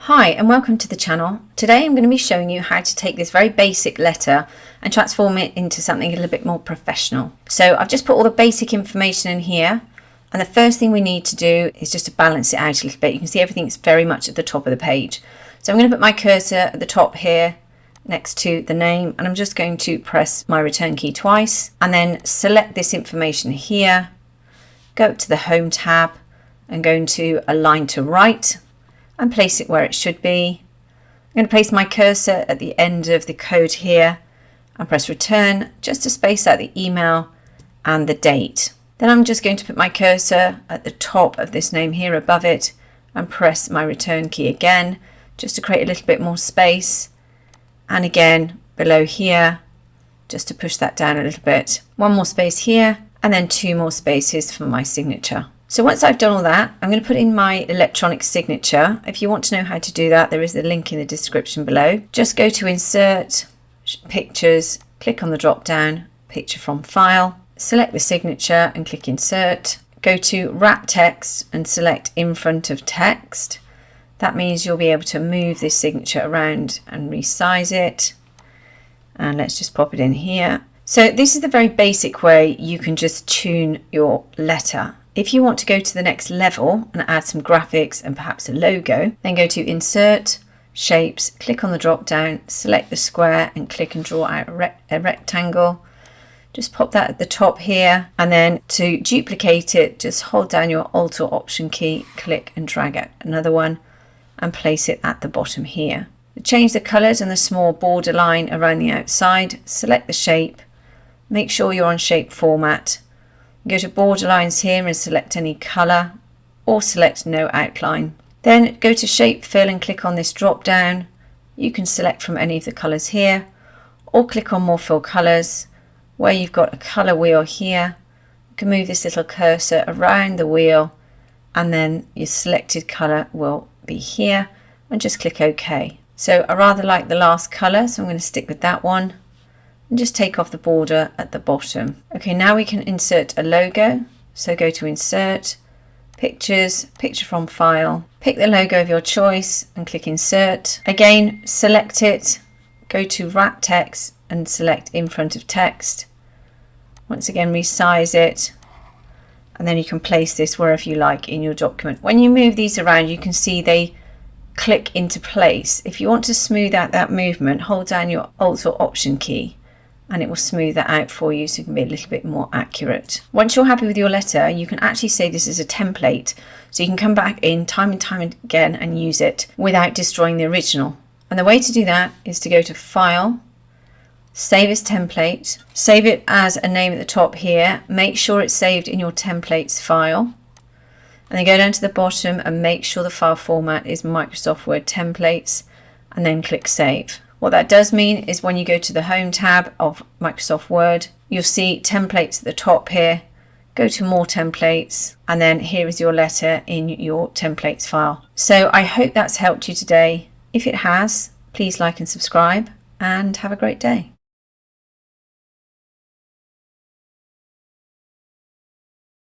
Hi and welcome to the channel. Today I'm going to be showing you how to take this very basic letter and transform it into something a little bit more professional. So I've just put all the basic information in here, and the first thing we need to do is just to balance it out a little bit. You can see everything's very much at the top of the page. So I'm going to put my cursor at the top here next to the name, and I'm just going to press my return key twice and then select this information here, go up to the Home tab and go into Align to Right and place it where it should be. I'm going to place my cursor at the end of the code here and press return just to space out the email and the date. Then I'm just going to put my cursor at the top of this name here above it and press my return key again just to create a little bit more space, and again below here just to push that down a little bit. One more space here and then two more spaces for my signature. So once I've done all that, I'm going to put in my electronic signature. If you want to know how to do that, there is a link in the description below. Just go to Insert, Pictures, click on the drop down, Picture from File, select the signature and click Insert. Go to Wrap Text and select In Front of Text. That means you'll be able to move this signature around and resize it. And let's just pop it in here. So this is the very basic way you can just tune your letter. If you want to go to the next level and add some graphics and perhaps a logo, then go to Insert, Shapes, click on the drop down, select the square and click and draw out a rectangle. Just pop that at the top here, and then to duplicate it, just hold down your Alt or Option key, click and drag out another one and place it at the bottom here. To change the colours and the small border line around the outside, select the shape, make sure you're on shape format. Go to border lines here and select any colour or select no outline. Then go to shape fill and click on this drop down. You can select from any of the colours here or click on more fill colours. Where you've got a colour wheel here, you can move this little cursor around the wheel and then your selected colour will be here, and just click OK. So I rather like the last colour, so I'm going to stick with that one. And just take off the border at the bottom. Okay, now we can insert a logo. So go to Insert, Pictures, Picture from File, pick the logo of your choice and click Insert. Again, select it, go to Wrap Text and select In Front of Text. Once again, resize it, and then you can place this wherever you like in your document. When you move these around, you can see they click into place. If you want to smooth out that movement, hold down your Alt or Option key, and it will smooth that out for you so it can be a little bit more accurate. Once you're happy with your letter, you can actually save this as a template, so you can come back in time and time again and use it without destroying the original. And the way to do that is to go to File, Save as Template, save it as a name at the top here, make sure it's saved in your templates file, and then go down to the bottom and make sure the file format is Microsoft Word Templates, and then click Save. What that does mean is when you go to the Home tab of Microsoft Word, you'll see templates at the top here. Go to More Templates, and then here is your letter in your templates file. So I hope that's helped you today. If it has, please like and subscribe, and have a great day.